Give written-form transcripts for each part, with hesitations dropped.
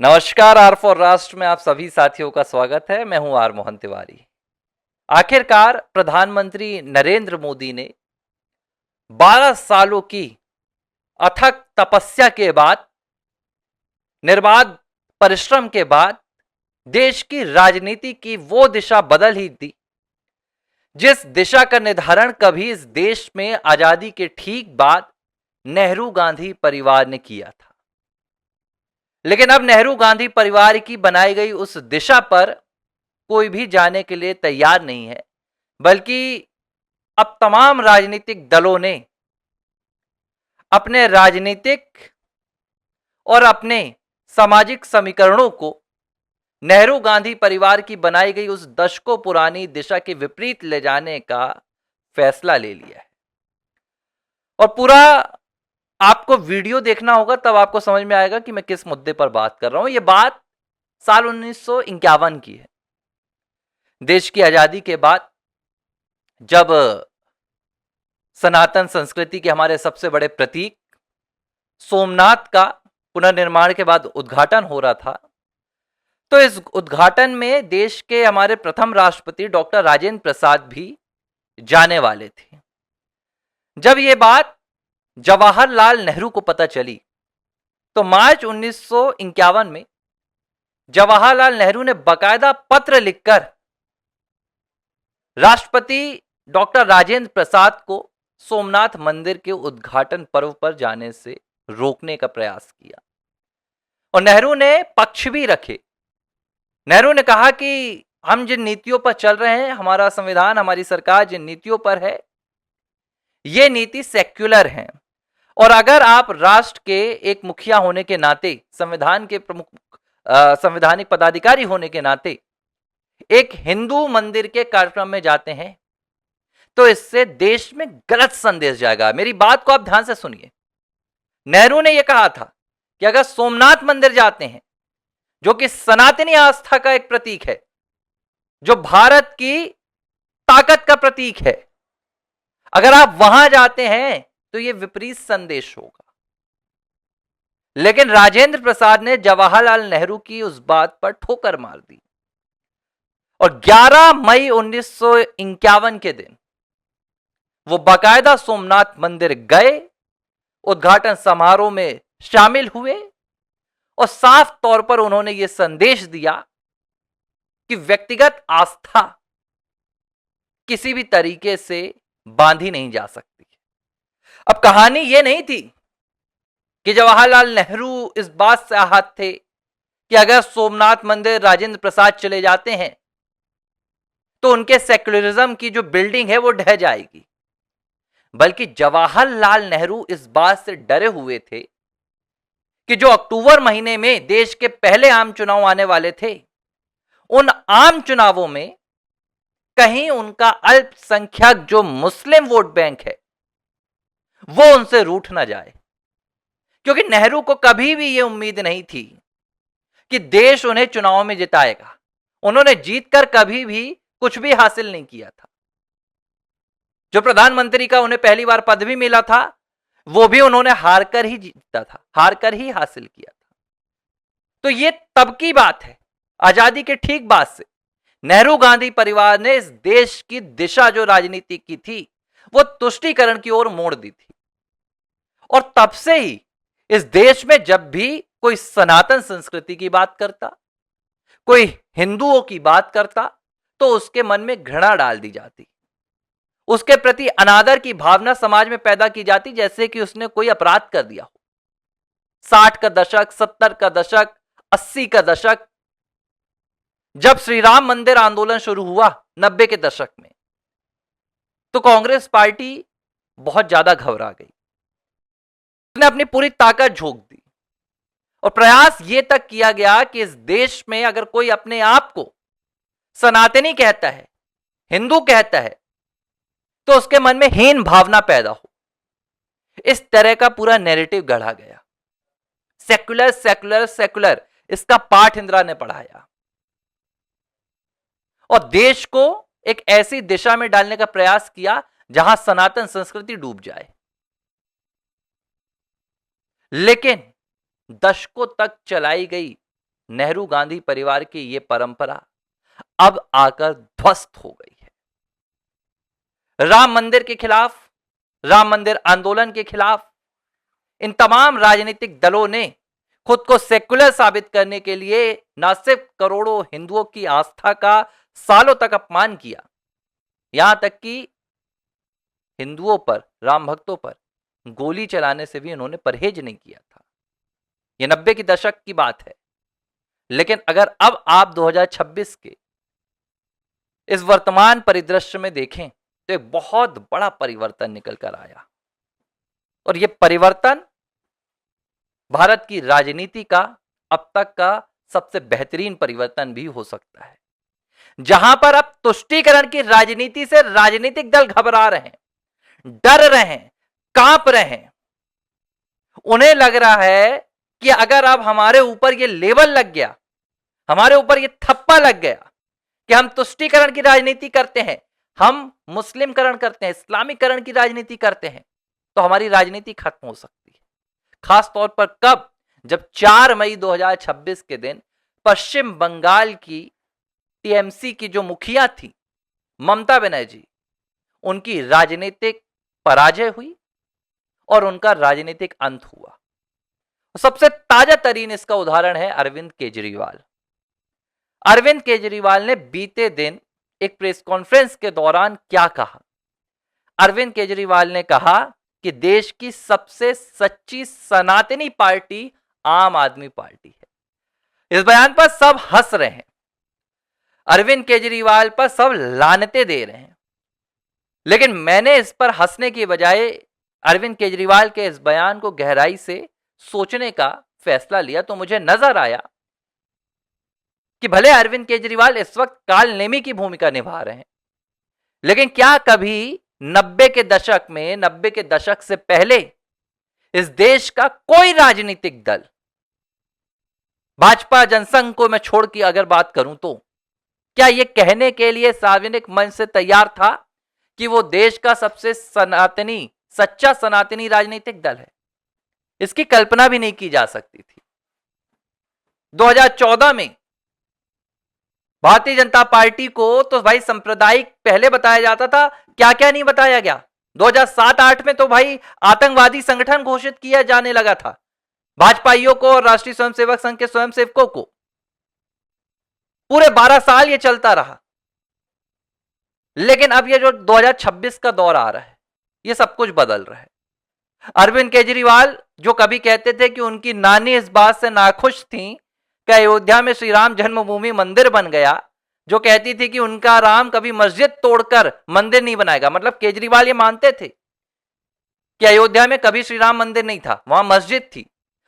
नमस्कार। Are for राष्ट्र में आप सभी साथियों का स्वागत है। मैं हूं आर मोहन तिवारी। आखिरकार प्रधानमंत्री नरेंद्र मोदी ने 12 सालों की अथक तपस्या के बाद, निर्बाध परिश्रम के बाद देश की राजनीति की वो दिशा बदल ही दी जिस दिशा का निर्धारण कभी इस देश में आजादी के ठीक बाद नेहरू गांधी परिवार ने किया था। लेकिन अब नेहरू गांधी परिवार की बनाई गई उस दिशा पर कोई भी जाने के लिए तैयार नहीं है, बल्कि अब तमाम राजनीतिक दलों ने अपने राजनीतिक और अपने सामाजिक समीकरणों को नेहरू गांधी परिवार की बनाई गई उस दशकों पुरानी दिशा के विपरीत ले जाने का फैसला ले लिया है। और पूरा आपको वीडियो देखना होगा, तब आपको समझ में आएगा कि मैं किस मुद्दे पर बात कर रहा हूं। यह बात साल 1951 की है। देश की आजादी के बाद जब सनातन संस्कृति के हमारे सबसे बड़े प्रतीक सोमनाथ का पुनर्निर्माण के बाद उद्घाटन हो रहा था, तो इस उद्घाटन में देश के हमारे प्रथम राष्ट्रपति डॉक्टर राजेंद्र प्रसाद भी जाने वाले थे। जब यह बात जवाहरलाल नेहरू को पता चली तो मार्च 1951 में जवाहरलाल नेहरू ने बकायदा पत्र लिखकर राष्ट्रपति डॉक्टर राजेंद्र प्रसाद को सोमनाथ मंदिर के उद्घाटन पर्व पर जाने से रोकने का प्रयास किया। और नेहरू ने पक्ष भी रखे। नेहरू ने कहा कि हम जिन नीतियों पर चल रहे हैं, हमारा संविधान, हमारी सरकार जिन नीतियों पर है, ये नीति सेक्युलर है। और अगर आप राष्ट्र के एक मुखिया होने के नाते, संविधान के प्रमुख संवैधानिक पदाधिकारी होने के नाते एक हिंदू मंदिर के कार्यक्रम में जाते हैं तो इससे देश में गलत संदेश जाएगा। मेरी बात को आप ध्यान से सुनिए। नेहरू ने यह कहा था कि अगर सोमनाथ मंदिर जाते हैं, जो कि सनातनी आस्था का एक प्रतीक है, जो भारत की ताकत का प्रतीक है, अगर आप वहां जाते हैं तो यह विपरीत संदेश होगा। लेकिन राजेंद्र प्रसाद ने जवाहरलाल नेहरू की उस बात पर ठोकर मार दी और 11 मई 1951 के दिन वो बाकायदा सोमनाथ मंदिर गए, उद्घाटन समारोह में शामिल हुए और साफ तौर पर उन्होंने यह संदेश दिया कि व्यक्तिगत आस्था किसी भी तरीके से बांधी नहीं जा सकती। अब कहानी यह नहीं थी कि जवाहरलाल नेहरू इस बात से आहत थे कि अगर सोमनाथ मंदिर राजेंद्र प्रसाद चले जाते हैं तो उनके सेक्युलरिज्म की जो बिल्डिंग है वो ढह जाएगी, बल्कि जवाहरलाल नेहरू इस बात से डरे हुए थे कि जो अक्टूबर महीने में देश के पहले आम चुनाव आने वाले थे, उन आम चुनावों में कहीं उनका अल्पसंख्यक जो मुस्लिम वोट बैंक है वो उनसे रूठ ना जाए। क्योंकि नेहरू को कभी भी यह उम्मीद नहीं थी कि देश उन्हें चुनाव में जिताएगा। उन्होंने जीतकर कभी भी कुछ भी हासिल नहीं किया था। जो प्रधानमंत्री का उन्हें पहली बार पद भी मिला था, वो भी उन्होंने हारकर ही जीता था, हारकर ही हासिल किया था। तो ये तब की बात है, आजादी के ठीक बाद से नेहरू गांधी परिवार ने इस देश की दिशा जो राजनीति की थी वो तुष्टीकरण की ओर मोड़ दी थी। और तब से ही इस देश में जब भी कोई सनातन संस्कृति की बात करता, कोई हिंदुओं की बात करता, तो उसके मन में घृणा डाल दी जाती, उसके प्रति अनादर की भावना समाज में पैदा की जाती, जैसे कि उसने कोई अपराध कर दिया हो। 60 का दशक, 70 का दशक, 80 का दशक, जब श्री राम मंदिर आंदोलन शुरू हुआ 90 के दशक में, तो कांग्रेस पार्टी बहुत ज्यादा घबरा गई। उसने अपनी पूरी ताकत झोंक दी और प्रयास यह तक किया गया कि इस देश में अगर कोई अपने आप को सनातनी कहता है, हिंदू कहता है, तो उसके मन में हीन भावना पैदा हो। इस तरह का पूरा नैरेटिव गढ़ा गया। सेक्युलर सेक्युलर सेक्युलर, इसका पाठ इंदिरा ने पढ़ाया और देश को एक ऐसी दिशा में डालने का प्रयास किया जहां सनातन संस्कृति डूब जाए। लेकिन दशकों तक चलाई गई नेहरू गांधी परिवार की ये परंपरा अब आकर ध्वस्त हो गई है। राम मंदिर के खिलाफ, राम मंदिर आंदोलन के खिलाफ इन तमाम राजनीतिक दलों ने खुद को सेक्युलर साबित करने के लिए न सिर्फ करोड़ों हिंदुओं की आस्था का सालों तक अपमान किया, यहां तक कि हिंदुओं पर, राम भक्तों पर गोली चलाने से भी उन्होंने परहेज नहीं किया था। यह 90 के दशक की बात है। लेकिन अगर अब आप 2026 के इस वर्तमान परिदृश्य में देखें तो एक बहुत बड़ा परिवर्तन निकल कर आया, और यह परिवर्तन भारत की राजनीति का अब तक का सबसे बेहतरीन परिवर्तन भी हो सकता है, जहां पर अब तुष्टीकरण की राजनीति से राजनीतिक दल घबरा रहे हैं, डर रहे हैं, कांप रहे हैं। उन्हें लग रहा है कि अगर अब हमारे ऊपर ये लेबल लग गया, हमारे ऊपर ये थप्पा लग गया कि हम तुष्टीकरण की राजनीति करते हैं, हम मुस्लिमकरण करते हैं, इस्लामीकरण की राजनीति करते हैं, तो हमारी राजनीति खत्म हो सकती है। खास तौर पर कब? जब 4 मई 2026 के दिन पश्चिम बंगाल की टीएमसी की जो मुखिया थी ममता बनर्जी, उनकी राजनीतिक पराजय हुई और उनका राजनीतिक अंत हुआ। सबसे ताजा तरीन इसका उदाहरण है अरविंद केजरीवाल। अरविंद केजरीवाल ने बीते दिन एक प्रेस कॉन्फ्रेंस के दौरान क्या कहा? अरविंद केजरीवाल ने कहा कि देश की सबसे सच्ची सनातनी पार्टी आम आदमी पार्टी है। इस बयान पर सब हंस रहे हैं, अरविंद केजरीवाल पर सब लानतें दे रहे हैं, लेकिन मैंने इस पर हंसने की बजाय अरविंद केजरीवाल के इस बयान को गहराई से सोचने का फैसला लिया, तो मुझे नजर आया कि भले अरविंद केजरीवाल इस वक्त कालनेमी की भूमिका निभा रहे हैं, लेकिन क्या कभी 90 के दशक में, 90 के दशक से पहले इस देश का कोई राजनीतिक दल, भाजपा जनसंघ को मैं छोड़ के अगर बात करूं, तो क्या यह कहने के लिए सार्वजनिक मंच से तैयार था कि वो देश का सबसे सनातनी, सच्चा सनातनी राजनीतिक दल है? इसकी कल्पना भी नहीं की जा सकती थी। 2014 में भारतीय जनता पार्टी को तो भाई सांप्रदायिक पहले बताया जाता था, क्या क्या नहीं बताया गया। 2007-8 में तो भाई आतंकवादी संगठन घोषित किया जाने लगा था भाजपाइयों को और राष्ट्रीय स्वयंसेवक संघ के स्वयंसेवकों को। पूरे 12 साल ये चलता रहा। लेकिन अब ये जो 2026 का दौर आ रहा है, ये सब कुछ बदल रहा है। अरविंद केजरीवाल जो कभी कहते थे कि उनकी नानी इस बात से नाखुश थी कि अयोध्या में श्री राम जन्मभूमि मंदिर बन गया, जो कहती थी कि उनका राम कभी मस्जिद तोड़कर मंदिर नहीं बनाएगा। मतलब केजरीवाल ये मानते थे कि अयोध्या में कभी श्री राम मंदिर नहीं था, वहां मस्जिद थी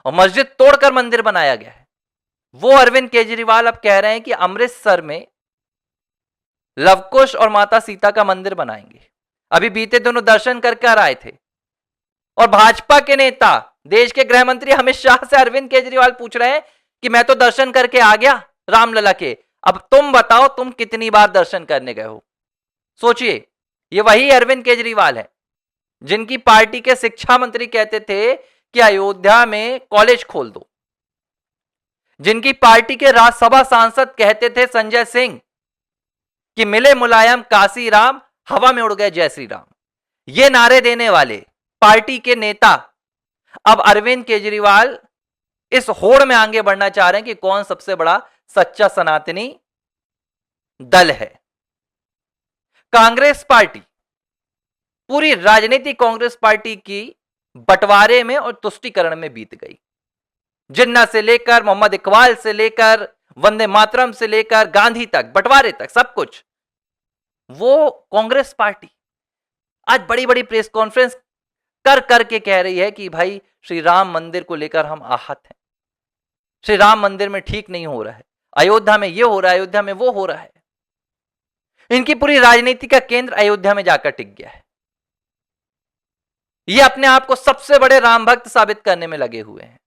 और मस्जिद तोड़कर मंदिर बनाया गया है। वो अरविंद केजरीवाल अब कह रहे हैं कि अमृतसर में लवकुश और माता सीता का मंदिर बनाएंगे। अभी बीते दिनों दर्शन करके आए थे, और भाजपा के नेता, देश के गृह मंत्री अमित शाह से अरविंद केजरीवाल पूछ रहे हैं कि मैं तो दर्शन करके आ गया रामलला के, अब तुम बताओ तुम कितनी बार दर्शन करने गए हो। सोचिए, ये वही अरविंद केजरीवाल है जिनकी पार्टी के शिक्षा मंत्री कहते थे कि अयोध्या में कॉलेज खोल दो, जिनकी पार्टी के राज्यसभा सांसद कहते थे संजय सिंह कि मिले मुलायम काशी राम, हवा में उड़ गए जय श्री राम। ये नारे देने वाले पार्टी के नेता अब अरविंद केजरीवाल इस होड़ में आगे बढ़ना चाह रहे हैं कि कौन सबसे बड़ा सच्चा सनातनी दल है। कांग्रेस पार्टी, पूरी राजनीति कांग्रेस पार्टी की बंटवारे में और तुष्टीकरण में बीत गई। जिन्ना से लेकर मोहम्मद इकबाल से लेकर वंदे मातरम से लेकर गांधी तक, बंटवारे तक, सब कुछ वो कांग्रेस पार्टी आज बड़ी बड़ी प्रेस कॉन्फ्रेंस कर करके कह रही है कि भाई श्री राम मंदिर को लेकर हम आहत हैं, श्री राम मंदिर में ठीक नहीं हो रहा है, अयोध्या में ये हो रहा है, अयोध्या में वो हो रहा है। इनकी पूरी राजनीति का केंद्र अयोध्या में जाकर टिक गया है। ये अपने आप को सबसे बड़े राम भक्त साबित करने में लगे हुए हैं।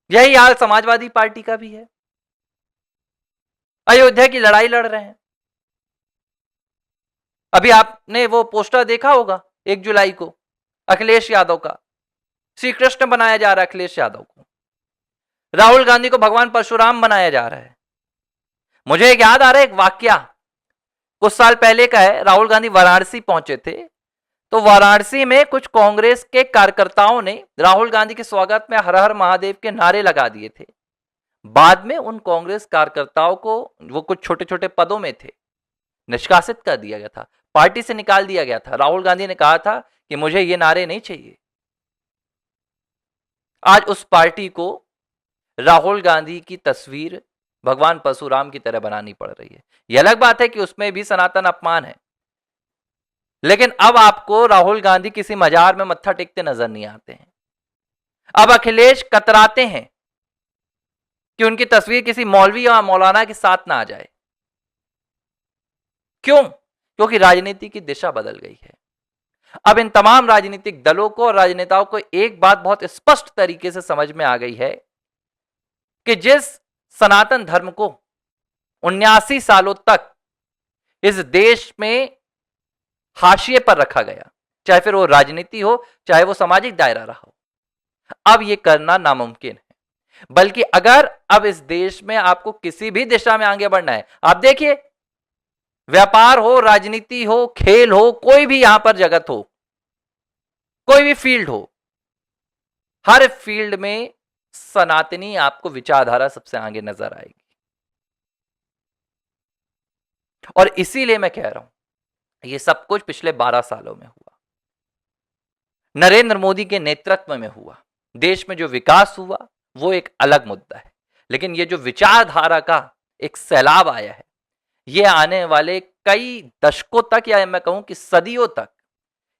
यही हाल समाजवादी पार्टी का भी है, अयोध्या की लड़ाई लड़ रहे हैं। अभी आपने वो पोस्टर देखा होगा 1 जुलाई को अखिलेश यादव का, श्री कृष्ण बनाया जा रहा है अखिलेश यादव को। राहुल गांधी को भगवान परशुराम बनाया जा रहा है। मुझे एक याद आ रहा है, एक वाकया कुछ साल पहले का है। राहुल गांधी वाराणसी पहुंचे थे, तो वाराणसी में कुछ कांग्रेस के कार्यकर्ताओं ने राहुल गांधी के स्वागत में हर हर महादेव के नारे लगा दिए थे। बाद में उन कांग्रेस कार्यकर्ताओं को, वो कुछ छोटे छोटे पदों में थे, निष्कासित कर दिया गया था, पार्टी से निकाल दिया गया था। राहुल गांधी ने कहा था कि मुझे ये नारे नहीं चाहिए। आज उस पार्टी को राहुल गांधी की तस्वीर भगवान परशुराम की तरह बनानी पड़ रही है। यह अलग बात है कि उसमें भी सनातन अपमान है, लेकिन अब आपको राहुल गांधी किसी मजार में मत्था टेकते नजर नहीं आते हैं। अब अखिलेश कतराते हैं कि उनकी तस्वीर किसी मौलवी या मौलाना के साथ ना आ जाए। क्यों? क्योंकि राजनीति की दिशा बदल गई है। अब इन तमाम राजनीतिक दलों को और राजनेताओं को एक बात बहुत स्पष्ट तरीके से समझ में आ गई है कि जिस सनातन धर्म को 79 सालों तक इस देश में हाशिए पर रखा गया, चाहे फिर वो राजनीति हो, चाहे वो सामाजिक दायरा रहा हो, अब ये करना नामुमकिन है। बल्कि अगर अब इस देश में आपको किसी भी दिशा में आगे बढ़ना है, आप देखिए, व्यापार हो, राजनीति हो, खेल हो, कोई भी यहां पर जगत हो, कोई भी फील्ड हो, हर फील्ड में सनातनी आपको विचारधारा सबसे आगे नजर आएगी। और इसीलिए मैं कह रहा हूं, ये सब कुछ पिछले 12 सालों में हुआ, नरेंद्र मोदी के नेतृत्व में हुआ। देश में जो विकास हुआ वो एक अलग मुद्दा है, लेकिन ये जो विचारधारा का एक सैलाब आया है, ये आने वाले कई दशकों तक, या मैं कहूं कि सदियों तक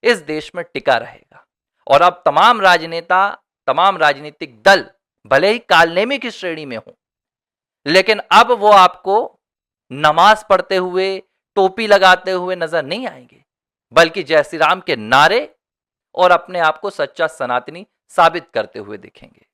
इस देश में टिका रहेगा। और अब तमाम राजनेता, तमाम राजनीतिक दल भले ही कालनेमी की श्रेणी में हो, लेकिन अब वो आपको नमाज पढ़ते हुए, टोपी लगाते हुए नजर नहीं आएंगे, बल्कि जय श्री राम के नारे और अपने आप को सच्चा सनातनी साबित करते हुए दिखेंगे।